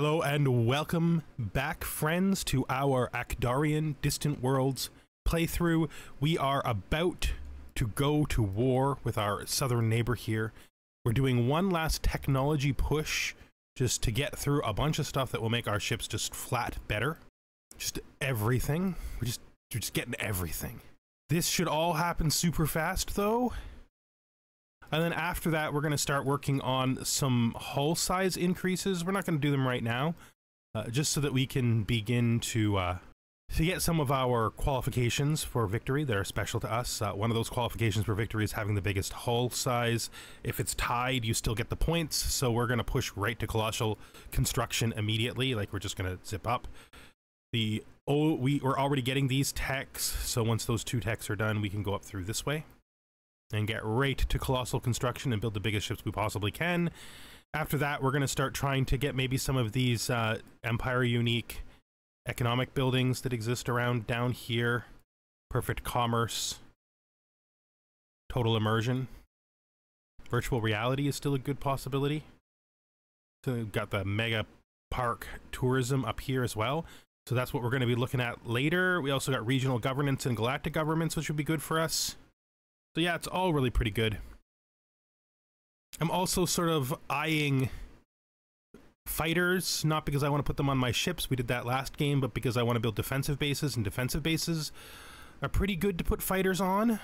Hello and welcome back, friends, to our Ackdarian Distant Worlds playthrough. We are about to go to war with our southern neighbor here. We're doing one last technology push just to get through a bunch of stuff that will make our ships just flat better. Just everything. We're just getting everything. This should all happen super fast, though. And then after that, we're going to start working on some hull size increases. We're not going to do them right now, just so that we can begin to get some of our qualifications for victory that are special to us. One of those qualifications for victory is having the biggest hull size. If it's tied, you still get the points. So we're going to push right to colossal construction immediately. Like, we're just going to zip up. We're already getting these techs. So once those 2 techs are done, we can go up through this way and get right to colossal construction and build the biggest ships we possibly can. After that, we're going to start trying to get maybe some of these Empire unique economic buildings that exist around down here. Perfect commerce, total immersion. Virtual reality is still a good possibility. So we've got the mega park tourism up here as well. So that's what we're going to be looking at later. We also got regional governance and galactic governments, which would be good for us. So yeah, it's all really pretty good. I'm also sort of eyeing fighters, not because I want to put them on my ships, we did that last game, but because I want to build defensive bases, and defensive bases are pretty good to put fighters on.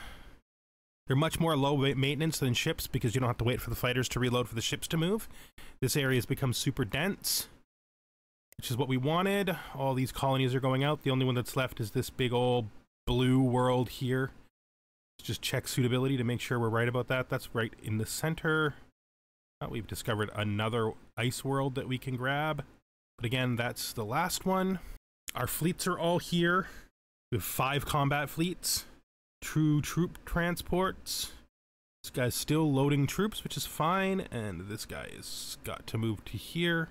They're much more low maintenance than ships because you don't have to wait for the fighters to reload for the ships to move. This area has become super dense, which is what we wanted. All these colonies are going out. The only one that's left is this big old blue world here. Just check suitability to make sure we're right about that. That's right in the center. We've discovered another ice world that we can grab. But again, that's the last one. Our fleets are all here. We have 5 combat fleets. 2 troop transports. This guy's still loading troops, which is fine. And this guy has got to move to here.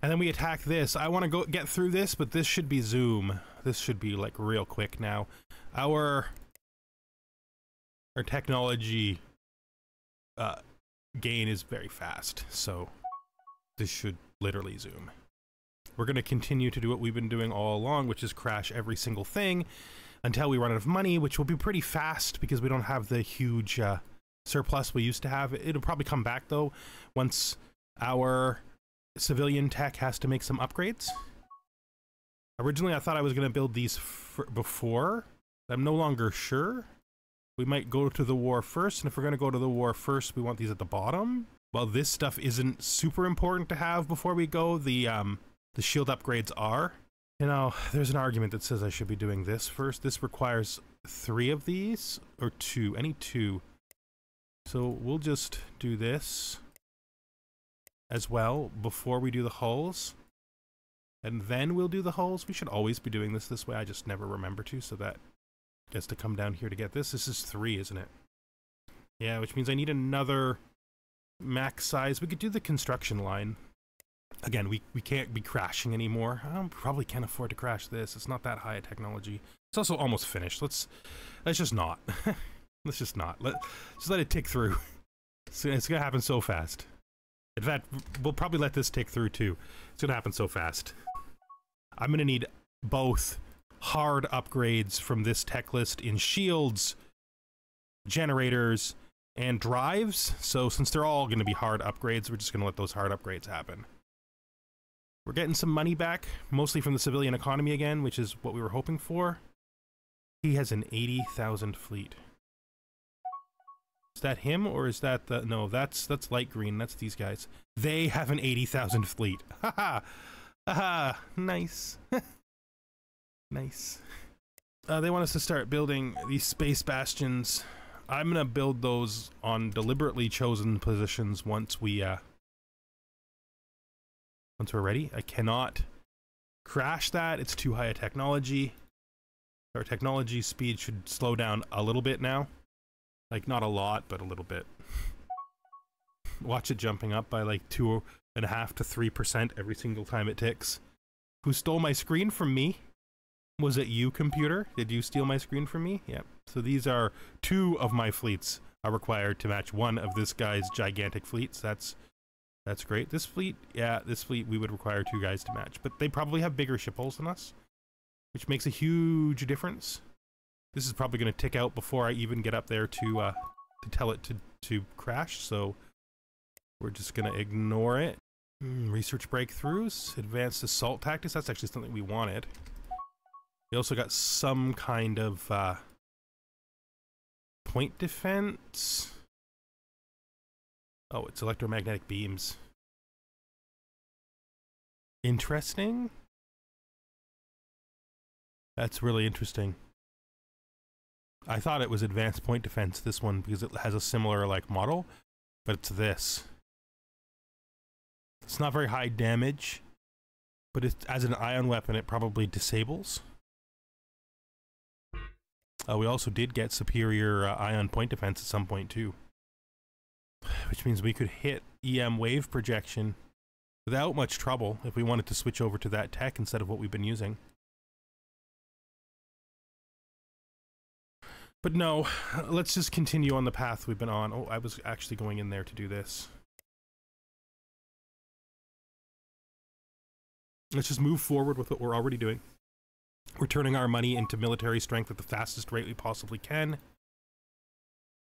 And then we attack this. I want to go get through this, but this should be zoom. This should be like real quick now. Our technology gain is very fast, so this should literally zoom. We're going to continue to do what we've been doing all along, which is crash every single thing until we run out of money, which will be pretty fast because we don't have the huge surplus we used to have. It'll probably come back, though, once our civilian tech has to make some upgrades. Originally, I thought I was going to build these before. I'm no longer sure. We might go to the war first, and if we're going to go to the war first, we want these at the bottom. Well, this stuff isn't super important to have before we go. The shield upgrades are. You know, there's an argument that says I should be doing this first. This requires 3 of these, or 2, any 2. So we'll just do this as well before we do the hulls. And then we'll do the hulls. We should always be doing this way. I just never remember to, so that gets to come down here to get this. This is 3, isn't it? Yeah, which means I need another max size. We could do the construction line. Again, we can't be crashing anymore. I probably can't afford to crash this. It's not that high a technology. It's also almost finished. Let's just not. Let's just not. Just let it tick through. It's gonna happen so fast. In fact, we'll probably let this tick through too. It's gonna happen so fast. I'm gonna need both hard upgrades from this tech list in shields, generators, and drives. So since they're all going to be hard upgrades, we're just going to let those hard upgrades happen. We're getting some money back, mostly from the civilian economy again, which is what we were hoping for. He has an 80,000 fleet. Is that him, or is that the... No, that's light green. That's these guys. They have an 80,000 fleet. Haha! Haha! Nice. Nice. They want us to start building these space bastions. I'm gonna build those on deliberately chosen positions once we're ready. I cannot crash that. It's too high a technology. Our technology speed should slow down a little bit now. Like, not a lot, but a little bit. Watch it jumping up by like 2.5 to 3% every single time it ticks. Who stole my screen from me? Was it you, computer? Did you steal my screen from me? Yep. So these are 2 of my fleets are required to match 1 of this guy's gigantic fleets. That's That's great. This fleet, yeah, this fleet we would require 2 guys to match, but they probably have bigger ship hulls than us, which makes a huge difference. This is probably going to tick out before I even get up there to tell it to crash, so we're just going to ignore it. Research breakthroughs, advanced assault tactics, that's actually something we wanted. We also got some kind of point defense. Oh, it's electromagnetic beams. Interesting. That's really interesting. I thought it was advanced point defense, this one, because it has a similar, like, model, but it's this. It's not very high damage, but it's, as an ion weapon, it probably disables. We also did get superior ion point defense at some point, too. Which means we could hit EM wave projection without much trouble if we wanted to switch over to that tech instead of what we've been using. But no, let's just continue on the path we've been on. Oh, I was actually going in there to do this. Let's just move forward with what we're already doing. We're turning our money into military strength at the fastest rate we possibly can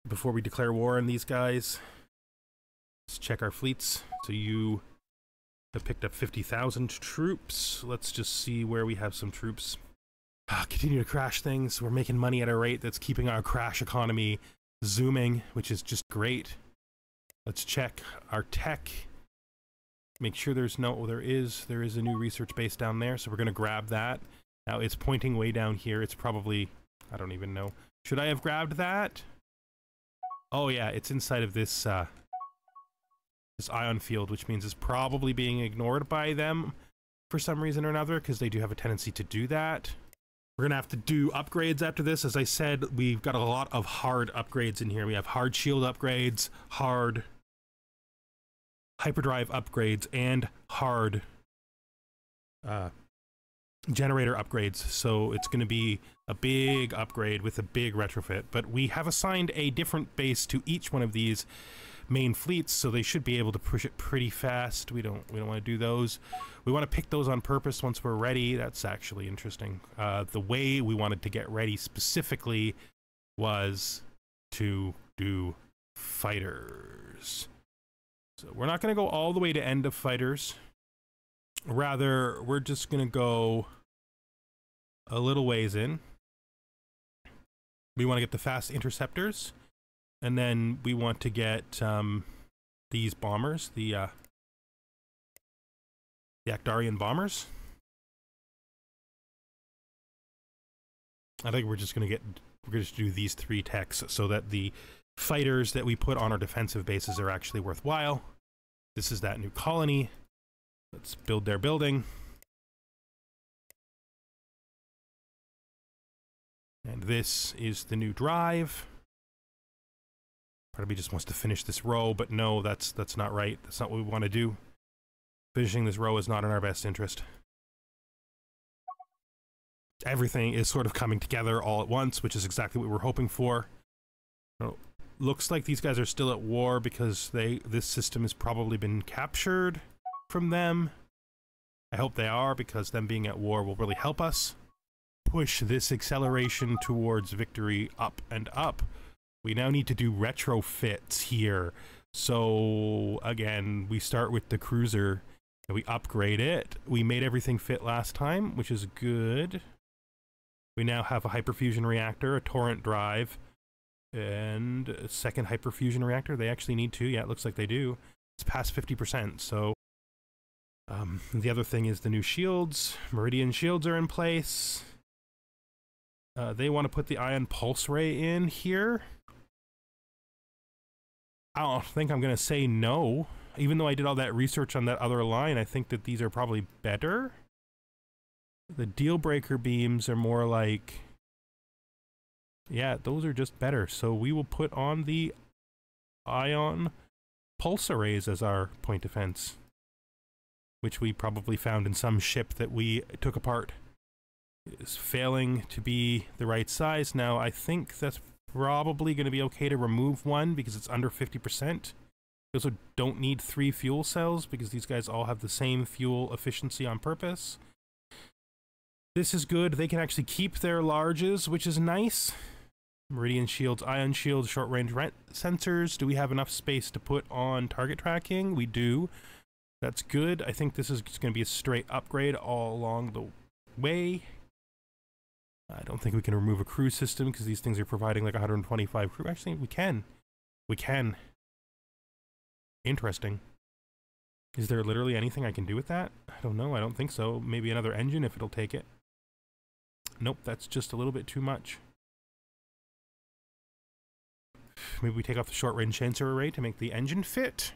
before we declare war on these guys. Let's check our fleets. So you have picked up 50,000 troops. Let's just see where we have some troops. Continue to crash things. We're making money at a rate that's keeping our crash economy zooming, which is just great. Let's check our tech. Make sure there's no... there is a new research base down there, so we're going to grab that. Now it's pointing way down here. It's probably... I don't even know. Should I have grabbed that? Oh yeah, it's inside of this this ion field, which means it's probably being ignored by them for some reason or another, because they do have a tendency to do that. We're gonna have to do upgrades after this. As I said, we've got a lot of hard upgrades in here. We have hard shield upgrades, hard hyperdrive upgrades, and hard generator upgrades. So it's going to be a big upgrade with a big retrofit. But we have assigned a different base to each one of these main fleets, so they should be able to push it pretty fast. We don't want to do those. We want to pick those on purpose once we're ready. That's actually interesting. The way we wanted to get ready specifically was to do fighters. So we're not going to go all the way to end of fighters. Rather, we're just going to go a little ways in. We want to get the fast interceptors, and then we want to get these bombers, the Ackdarian bombers. I think we're going to do these 3 techs so that the fighters that we put on our defensive bases are actually worthwhile. This is that new colony. Let's build their building. And this is the new drive. Part of me just wants to finish this row, but no, that's not right. That's not what we want to do. Finishing this row is not in our best interest. Everything is sort of coming together all at once, which is exactly what we're hoping for. Oh, looks like these guys are still at war because this system has probably been captured from them. I hope they are, because them being at war will really help us push this acceleration towards victory up and up. We now need to do retrofits here. So again, we start with the cruiser and we upgrade it. We made everything fit last time, which is good. We now have a hyperfusion reactor, a torrent drive, and a second hyperfusion reactor. They actually need 2. Yeah, it looks like they do. It's past 50%, so the other thing is the new shields. Meridian shields are in place. They want to put the ion pulse ray in here. I don't think I'm going to say no. Even though I did all that research on that other line, I think that these are probably better. The deal breaker beams are more like... yeah, those are just better. So we will put on the ion pulse arrays as our point defense, which we probably found in some ship that we took apart. Is failing to be the right size. Now I think that's probably going to be okay to remove one because it's under 50%. We also don't need 3 fuel cells because these guys all have the same fuel efficiency on purpose. This is good. They can actually keep their larges, which is nice. Meridian shields, ion shields, short-range sensors. Do we have enough space to put on target tracking? We do. That's good. I think this is just going to be a straight upgrade all along the way. I don't think we can remove a crew system because these things are providing like 125 crew. Actually, we can. We can. Interesting. Is there literally anything I can do with that? I don't know. I don't think so. Maybe another engine if it'll take it. Nope, that's just a little bit too much. Maybe we take off the short-range sensor array to make the engine fit.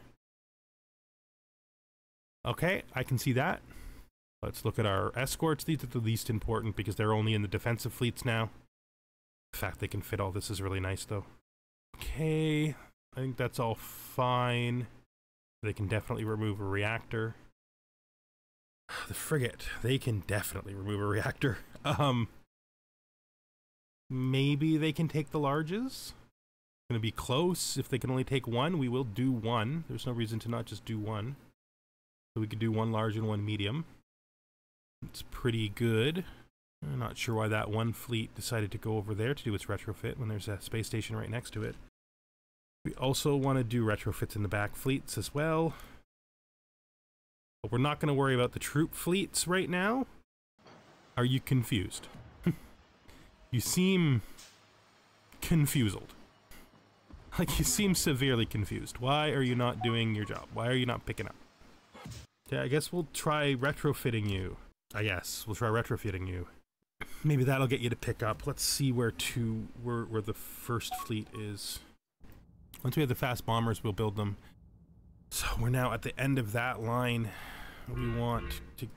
Okay, I can see that. Let's look at our escorts. These are the least important because they're only in the defensive fleets now. The fact they can fit all this is really nice, though. Okay, I think that's all fine. They can definitely remove a reactor. The frigate, they can definitely remove a reactor. Maybe they can take the larges. Gonna be close. If they can only take one, we will do one. There's no reason to not just do one. So we could do one large and one medium. It's pretty good. I'm not sure why that one fleet decided to go over there to do its retrofit when there's a space station right next to it. We also want to do retrofits in the back fleets as well. But we're not going to worry about the troop fleets right now. Are you confused? You seem confused. Like, you seem severely confused. Why are you not doing your job? Why are you not picking up? Yeah, I guess we'll try retrofitting you. I guess we'll try retrofitting you. Maybe that'll get you to pick up. Let's see where the first fleet is. Once we have the fast bombers, we'll build them. So we're now at the end of that line. We want to...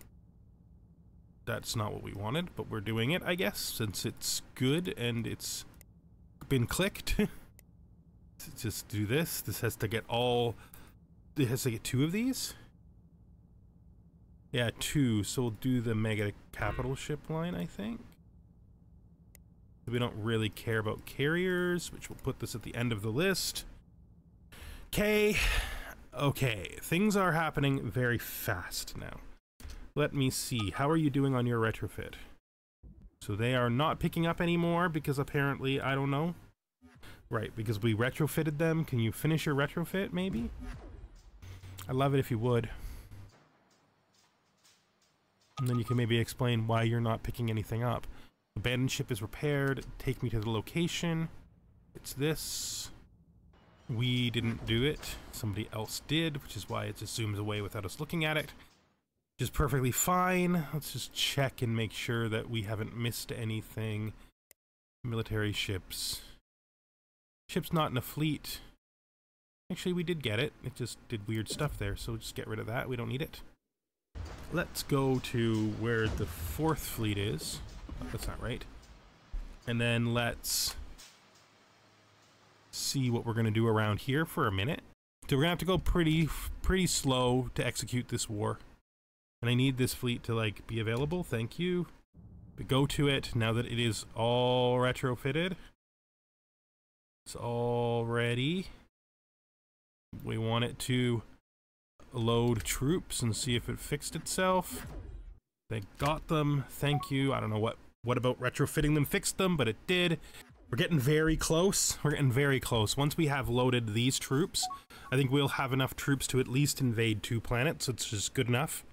That's not what we wanted, but we're doing it, I guess, since it's good and it's been clicked. Just do this. This has to get all... It has to get 2 of these? Yeah, 2. So we'll do the mega capital ship line, I think. We don't really care about carriers, which will put this at the end of the list. Okay. Okay. Things are happening very fast now. Let me see. How are you doing on your retrofit? So they are not picking up anymore because apparently, I don't know. Right, because we retrofitted them. Can you finish your retrofit, maybe? I'd love it if you would. And then you can maybe explain why you're not picking anything up. Abandoned ship is repaired. Take me to the location. It's this. We didn't do it. Somebody else did, which is why it just zooms away without us looking at it. Which is perfectly fine. Let's just check and make sure that we haven't missed anything. Military ships. Ship's not in a fleet. Actually, we did get it. It just did weird stuff there, so just get rid of that. We don't need it. Let's go to where the 4th fleet is. That's not right. And then let's see what we're going to do around here for a minute. So we're going to have to go pretty slow to execute this war. And I need this fleet to, like, be available. Thank you. But go to it now that it is all retrofitted. It's all ready. We want it to load troops and see if it fixed itself. They got them. Thank you. I don't know what about retrofitting them fixed them, but it did. We're getting very close. We're getting very close. Once we have loaded these troops, I think we'll have enough troops to at least invade 2 planets. It's just good enough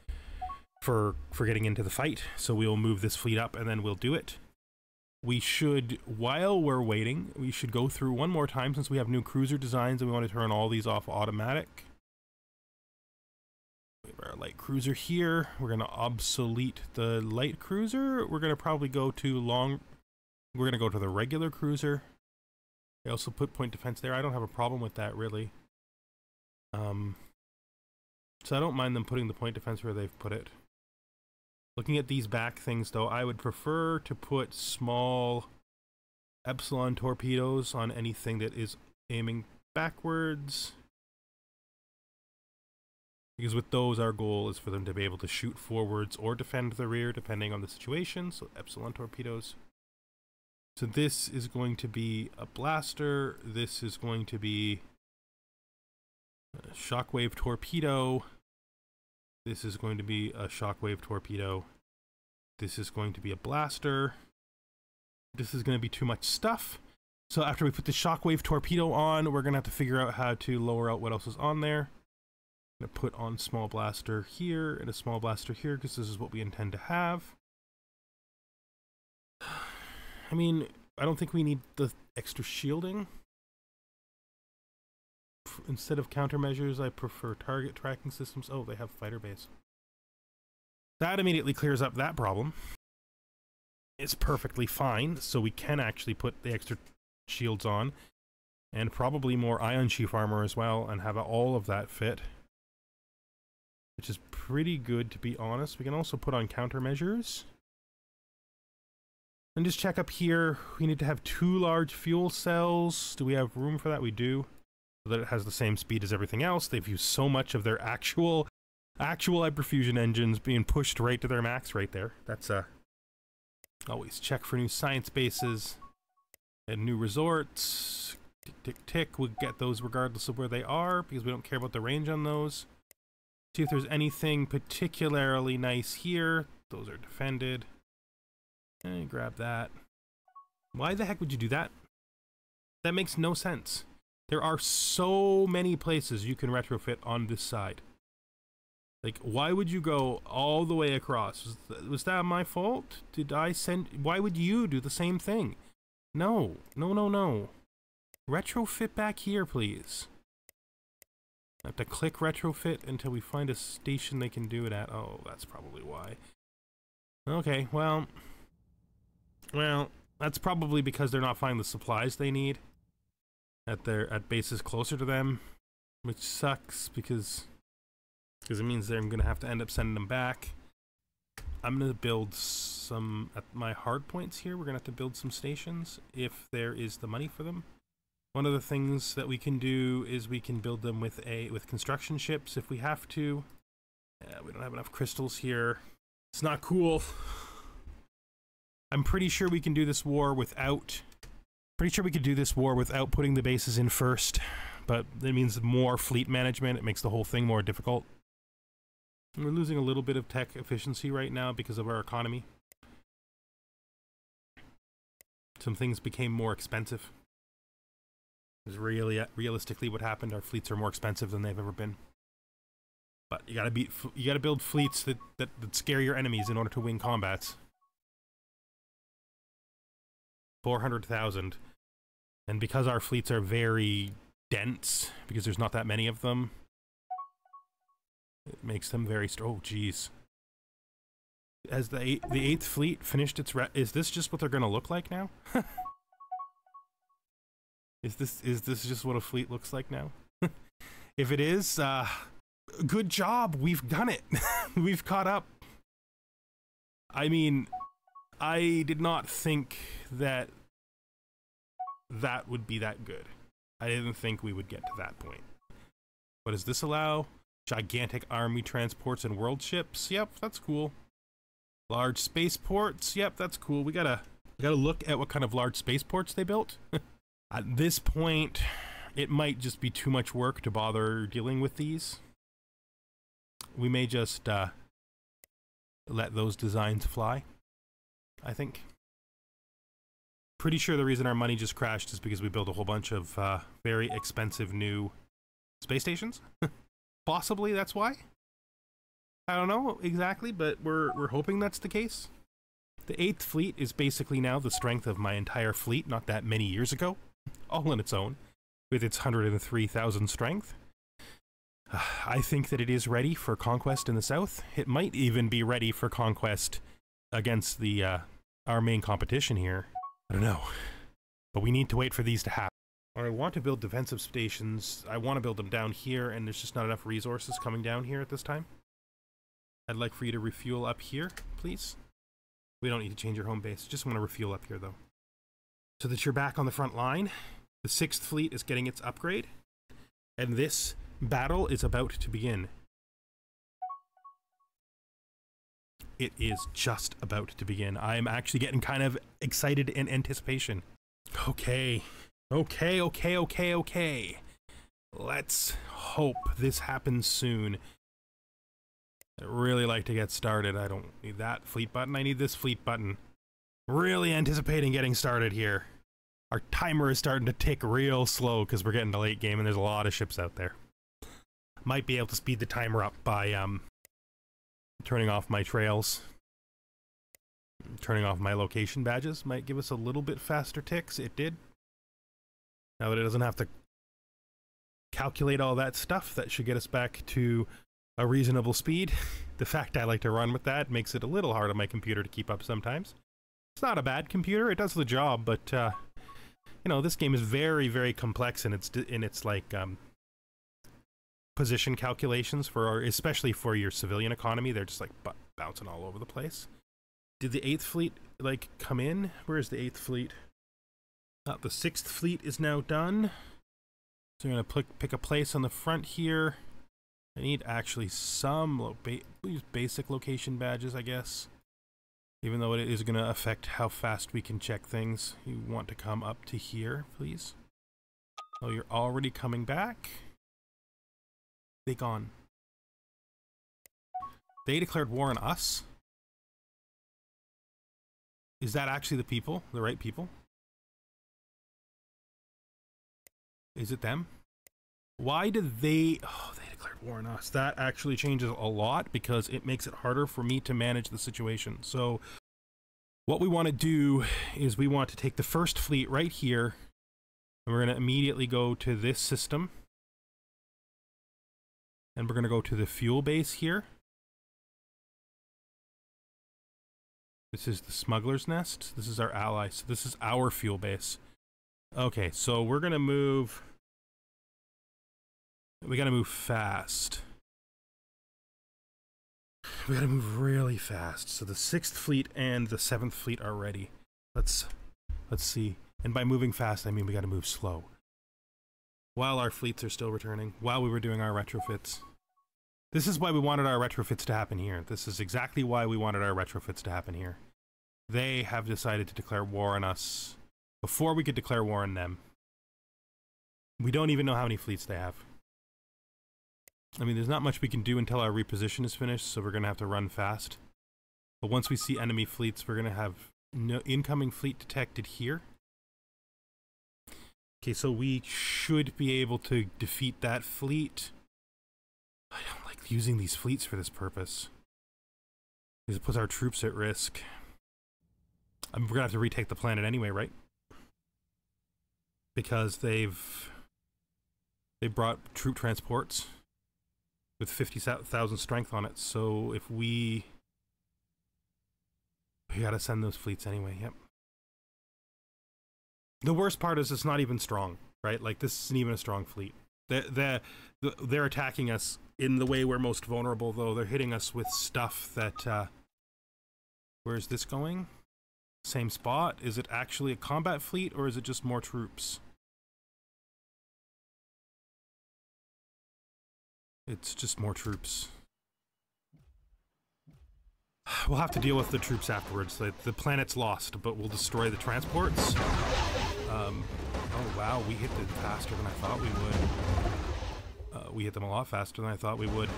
for getting into the fight. So we'll move this fleet up and then we'll do it. We should, while we're waiting, we should go through one more time since we have new cruiser designs and we want to turn all these off automatic. We have our light cruiser here. We're going to obsolete the light cruiser. We're going to probably go to we're going to go to the regular cruiser. They also put point defense there. I don't have a problem with that, really. So I don't mind them putting the point defense where they've put it. Looking at these back things, though, I would prefer to put small epsilon torpedoes on anything that is aiming backwards. Because with those, our goal is for them to be able to shoot forwards or defend the rear, depending on the situation. So epsilon torpedoes. So this is going to be a blaster. This is going to be Shockwave torpedo. This is going to be a shockwave torpedo. This is going to be a blaster. This is going to be too much stuff. So after we put the shockwave torpedo on, we're going to have to figure out how to lower out what else is on there. I'm going to put on small blaster here and a small blaster here because this is what we intend to have. I mean, I don't think we need the extra shielding. Instead of countermeasures, I prefer target tracking systems. Oh, they have fighter base. That immediately clears up that problem. It's perfectly fine, so we can actually put the extra shields on, and probably more ion chief armor as well, and have all of that fit, which is pretty good, to be honest. We can also put on countermeasures. And just check up here, we need to have 2 large fuel cells. Do we have room for that? We do. So that it has the same speed as everything else. They've used so much of their actual hyperfusion engines being pushed right to their max right there. That's always check for new science bases and new resorts. Tick, tick, tick. We'll get those regardless of where they are because we don't care about the range on those. See if there's anything particularly nice here. Those are defended. And grab that. Why the heck would you do that? That makes no sense. There are so many places you can retrofit on this side. Like, why would you go all the way across? Was that my fault? Did I send... Why would you do the same thing? No. No, no, no. Retrofit back here, please. I have to click retrofit until we find a station they can do it at. Oh, that's probably why. Okay, well... Well, that's probably because they're not finding the supplies they need at bases closer to them, which sucks because it means I'm gonna have to end up sending them back. I'm gonna build some at my hard points here. We're gonna have to build some stations if there is the money for them. One of the things that we can do is we can build them with construction ships if we have to. We don't have enough crystals here. It's not cool. I'm pretty sure we can do this war without... Pretty sure we could do this war without putting the bases in first, but that means more fleet management. It makes the whole thing more difficult. We're losing a little bit of tech efficiency right now because of our economy. Some things became more expensive. Is really realistically what happened. Our fleets are more expensive than they've ever been. But you gotta build fleets that scare your enemies in order to win combats. 400,000. And because our fleets are very dense, because there's not that many of them, it makes them very oh geez. Has the 8th fleet finished its is this just what they're gonna look like now? Is this just what a fleet looks like now? If it is, good job, we've done it. We've caught up. I mean, I did not think that would be that good. I didn't think we would get to that point. What does this allow? Gigantic army transports and world ships. Yep, that's cool. Large spaceports. Yep, that's cool. We gotta look at what kind of large spaceports they built. At this point, it might just be too much work to bother dealing with these. We may just let those designs fly, I think. Pretty sure the reason our money just crashed is because we built a whole bunch of very expensive new space stations. Possibly that's why. I don't know exactly, but we're hoping that's the case. The 8th fleet is basically now the strength of my entire fleet not that many years ago, all on its own, with its 103,000 strength. I think that it is ready for conquest in the south. It might even be ready for conquest against the our main competition here. I don't know, but we need to wait for these to happen. I want to build defensive stations. I want to build them down here, and there's just not enough resources coming down here at this time. I'd like for you to refuel up here, please. We don't need to change your home base. Just want to refuel up here, though. So that you're back on the front line. The 6th fleet is getting its upgrade, and this battle is about to begin. It is just about to begin. I am actually getting kind of excited in anticipation. Okay. Okay. Let's hope this happens soon. I'd really like to get started. I don't need that fleet button. I need this fleet button. Really anticipating getting started here. Our timer is starting to tick real slow because we're getting to late game and there's a lot of ships out there. Might be able to speed the timer up by turning off my trails. Turning off my location badges might give us a little bit faster ticks. It did. Now that it doesn't have to calculate all that stuff, that should get us back to a reasonable speed. The fact I like to run with that makes it a little hard on my computer to keep up sometimes. It's not a bad computer, it does the job, but you know, this game is very, very complex in its like position calculations for, especially for your civilian economy. They're just like bouncing all over the place. Did the 8th fleet like come in? Where is the 8th fleet? The 6th fleet is now done. So I'm gonna pick a place on the front here. I need actually some basic location badges, I guess. Even though it is gonna affect how fast we can check things. You want to come up to here, please. Oh, you're already coming back? They gone. They declared war on us? Is that actually the people? The right people? Is it them? Why did they... Oh, they declared war on us. That actually changes a lot because it makes it harder for me to manage the situation. So what we want to do is we want to take the first fleet right here and we're going to immediately go to this system. And we're going to go to the fuel base here. This is the smuggler's nest. This is our ally. So this is our fuel base. Okay, so we're going to move... We got to move fast. We got to move really fast. So the 6th fleet and the 7th fleet are ready. Let's see. And by moving fast, I mean we got to move slow. While our fleets are still returning, while we were doing our retrofits. This is why we wanted our retrofits to happen here. This is exactly why we wanted our retrofits to happen here. They have decided to declare war on us before we could declare war on them. We don't even know how many fleets they have. I mean, there's not much we can do until our reposition is finished, so we're going to have to run fast. But once we see enemy fleets, we're going to have no incoming fleet detected here. Okay, so we should be able to defeat that fleet. I don't like using these fleets for this purpose, because it puts our troops at risk. We're going to have to retake the planet anyway, right? Because they brought troop transports with 50,000 strength on it, so if we gotta send those fleets anyway. Yep. The worst part is it's not even strong, right? Like, this isn't even a strong fleet. They're attacking us in the way we're most vulnerable, though. They're hitting us with stuff that where's this going? Same spot? Is it actually a combat fleet, or is it just more troops? It's just more troops. We'll have to deal with the troops afterwards. The planet's lost, but we'll destroy the transports. Oh wow, we hit them faster than I thought we would. We hit them a lot faster than I thought we would.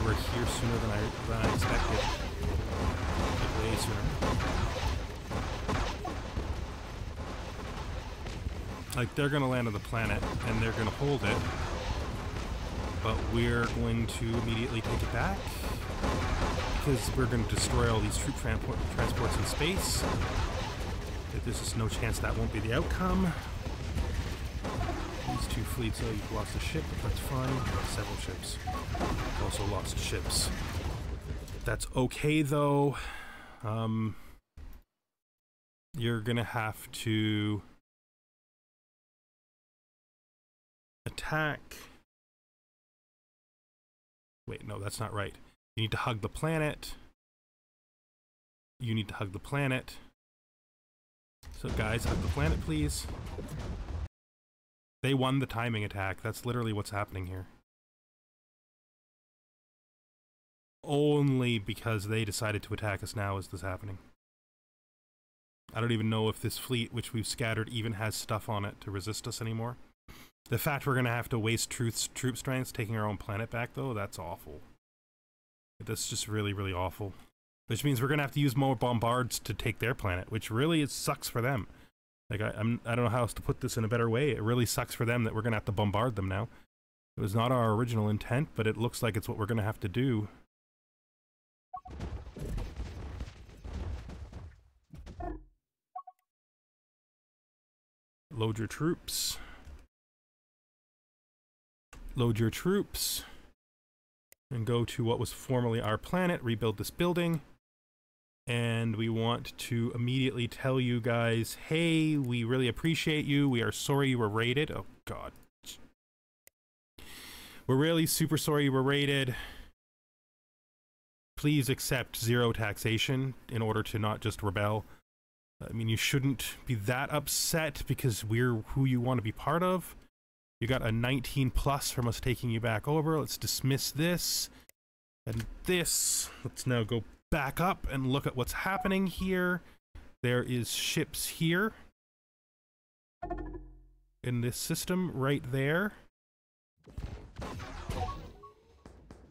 We're here sooner than I expected. Way sooner. Like, they're gonna land on the planet, and they're gonna hold it. But we're going to immediately take it back, because we're going to destroy all these troop transports in space. There's just no chance that won't be the outcome. These two fleets, oh, you've lost a ship, but that's fine. Several ships. Also lost ships. That's okay, though. You're going to have to attack... Wait, no, that's not right. You need to hug the planet. You need to hug the planet. So guys, hug the planet, please. They won the timing attack. That's literally what's happening here. Only because they decided to attack us now is this happening. I don't even know if this fleet, which we've scattered, even has stuff on it to resist us anymore. The fact we're gonna have to waste troop strengths taking our own planet back, though, that's awful. That's just really, really awful. Which means we're gonna have to use more bombards to take their planet, which really it sucks for them. Like, I don't know how else to put this in a better way. It really sucks for them that we're gonna have to bombard them now. It was not our original intent, but it looks like it's what we're gonna have to do. Load your troops. Load your troops. And go to what was formerly our planet, rebuild this building. And we want to immediately tell you guys, hey, we really appreciate you. We are sorry you were raided. Oh, God. We're really super sorry you were raided. Please accept 0 taxation in order to not just rebel. I mean, you shouldn't be that upset because we're who you want to be part of. You got a 19 plus from us taking you back over. Let's dismiss this and this. Let's now go back up and look at what's happening here. There is ships here in this system right there.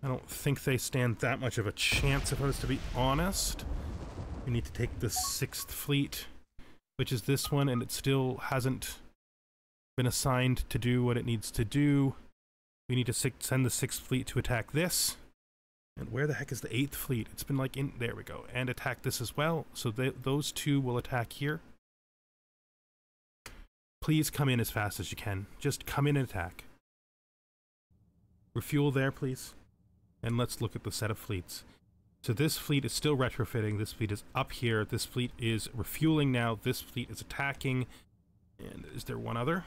I don't think they stand that much of a chance, if I was to be honest. We need to take the 6th fleet, which is this one, and it still hasn't been assigned to do what it needs to do. We need to send the 6th fleet to attack this. And where the heck is the 8th fleet? It's been like in... There we go. And attack this as well. So those two will attack here. Please come in as fast as you can. Just come in and attack. Refuel there, please. And let's look at the set of fleets. So this fleet is still retrofitting. This fleet is up here. This fleet is refueling now. This fleet is attacking. And is there one other?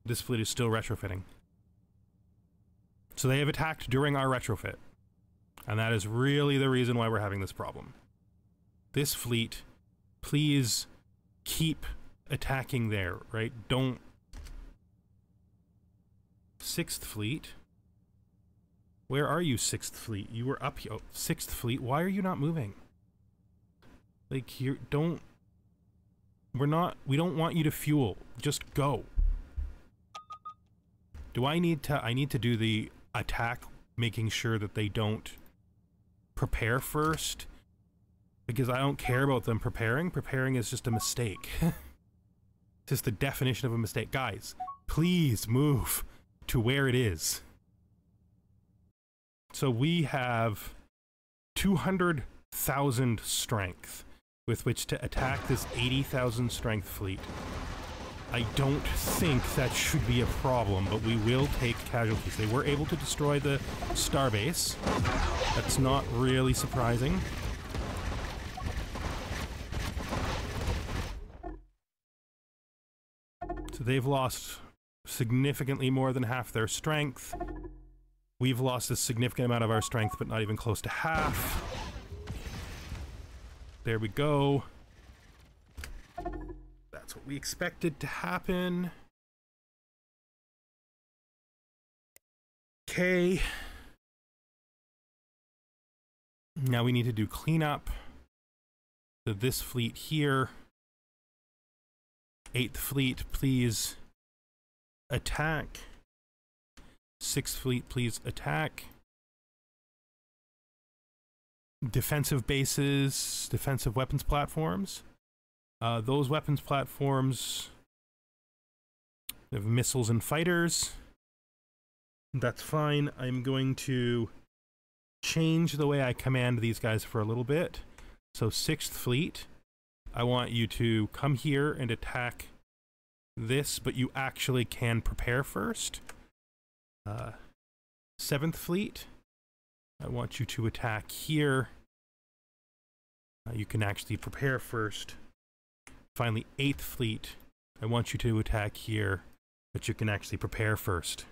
This fleet is still retrofitting. So they have attacked during our retrofit. And that is really the reason why we're having this problem. This fleet, please keep attacking there, right? Don't... 6th fleet? Where are you, 6th fleet? You were up here. Oh, 6th fleet, why are you not moving? Like, you don't... We don't want you to fuel. Just go. Do I need to do the attack, making sure that they don't prepare first? Because I don't care about them preparing. Preparing is just a mistake. It's just the definition of a mistake. Guys, please move to where it is. So we have 200,000 strength with which to attack this 80,000 strength fleet. I don't think that should be a problem, but we will take casualties. They were able to destroy the starbase. That's not really surprising. So they've lost significantly more than half their strength. We've lost a significant amount of our strength, but not even close to half. There we go. That's what we expected to happen. Okay. Now we need to do cleanup. So this fleet here. 8th fleet, please attack. 6th fleet, please attack. Defensive bases, defensive weapons platforms. Those weapons platforms have missiles and fighters. That's fine. I'm going to change the way I command these guys for a little bit. So 6th fleet, I want you to come here and attack this, but you actually can prepare first. 7th fleet, I want you to attack here. You can actually prepare first. Finally, 8th fleet, I want you to attack here, but you can actually prepare first.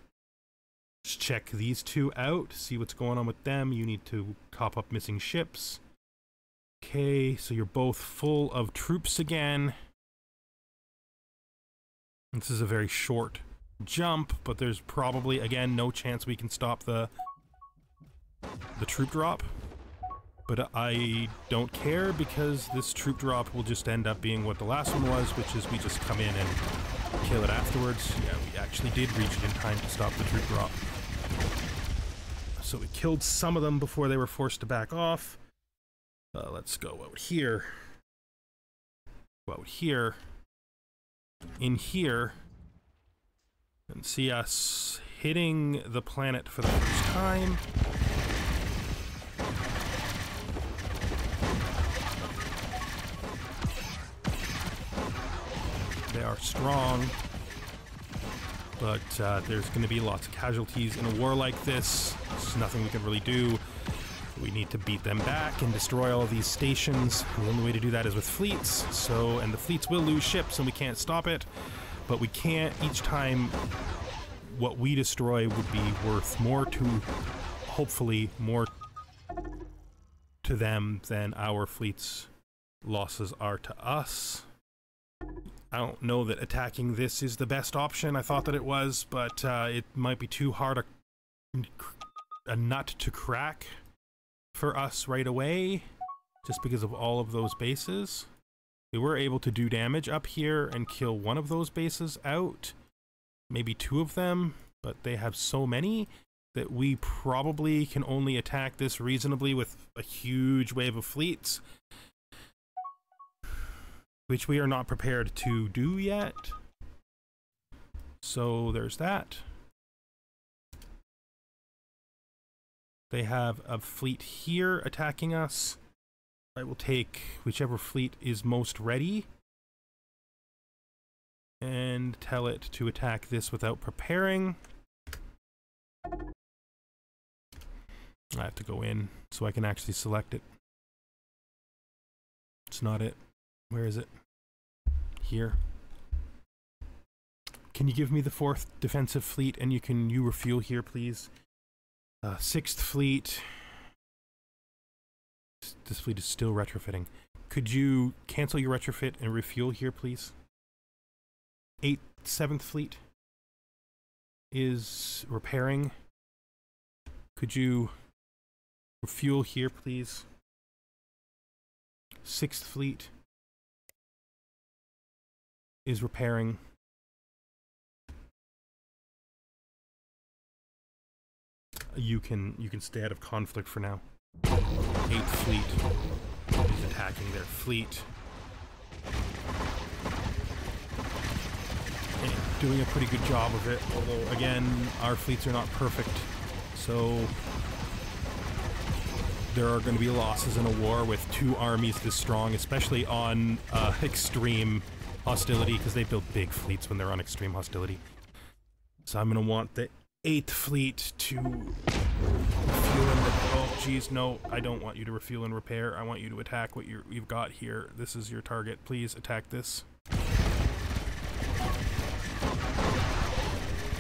Just check these two out, see what's going on with them. You need to top up missing ships. Okay, so you're both full of troops again. This is a very short jump, but there's probably, again, no chance we can stop the troop drop. But I don't care, because this troop drop will just end up being what the last one was, which is we just come in and kill it afterwards. Yeah, we actually did reach it in time to stop the troop drop. So we killed some of them before they were forced to back off. Let's go out here. Go out here. In here. And see us hitting the planet for the first time. They are strong, but there's going to be lots of casualties in a war like this. There's nothing we can really do. We need to beat them back and destroy all of these stations. And the only way to do that is with fleets. And the fleets will lose ships and we can't stop it. But we can't, each time what we destroy would be worth more to, hopefully, more to them than our fleet's losses are to us. I don't know that attacking this is the best option. I thought that it was, but it might be too hard a nut to crack for us right away, just because of all of those bases. We were able to do damage up here and kill one of those bases out, maybe two of them, but they have so many that we probably can only attack this reasonably with a huge wave of fleets, which we are not prepared to do yet. So there's that. They have a fleet here attacking us. I will take whichever fleet is most ready and tell it to attack this without preparing. I have to go in so I can actually select it. It's not it. Where is it? Here. Can you give me the 4th defensive fleet and you refuel here, please? 6th fleet. This fleet is still retrofitting. Could you cancel your retrofit and refuel here, please? 7th fleet is repairing. Could you refuel here, please? 6th fleet is repairing. You can stay out of conflict for now. 8th fleet is attacking their fleet. And doing a pretty good job of it, although again, our fleets are not perfect. So there are going to be losses in a war with 2 armies this strong, especially on extreme hostility, because they build big fleets when they're on extreme hostility. So I'm going to want the 8th fleet to refuel and repair. Oh, geez, no, I don't want you to refuel and repair. I want you to attack what you've got here. This is your target. Please attack this.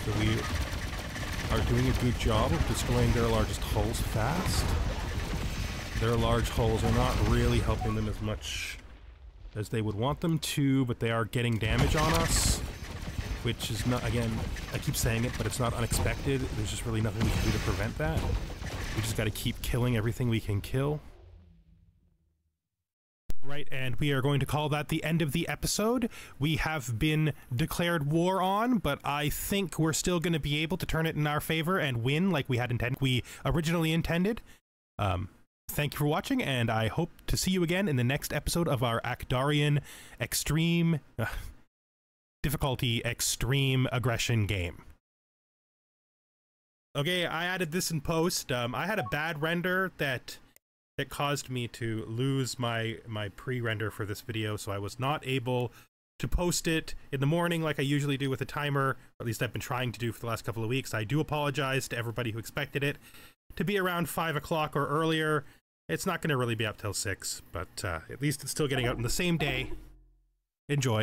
So we are doing a good job of destroying their largest hulls fast. Their large hulls are not really helping them as much as they would want them to, but they are getting damage on us. Which is not, again, I keep saying it, but it's not unexpected. There's just really nothing we can do to prevent that. We just gotta keep killing everything we can kill. Right, and we are going to call that the end of the episode. We have been declared war on, but I think we're still gonna be able to turn it in our favor and win like we originally intended. Thank you for watching, and I hope to see you again in the next episode of our Ackdarian Extreme... difficulty extreme aggression game. Okay, I added this in post. I had a bad render that caused me to lose my pre-render for this video, so I was not able to post it in the morning like I usually do with a timer, or at least I've been trying to do for the last couple of weeks. I do apologize to everybody who expected it to be around 5 o'clock or earlier. It's not going to really be up till 6, but at least it's still getting out in the same day. Enjoy.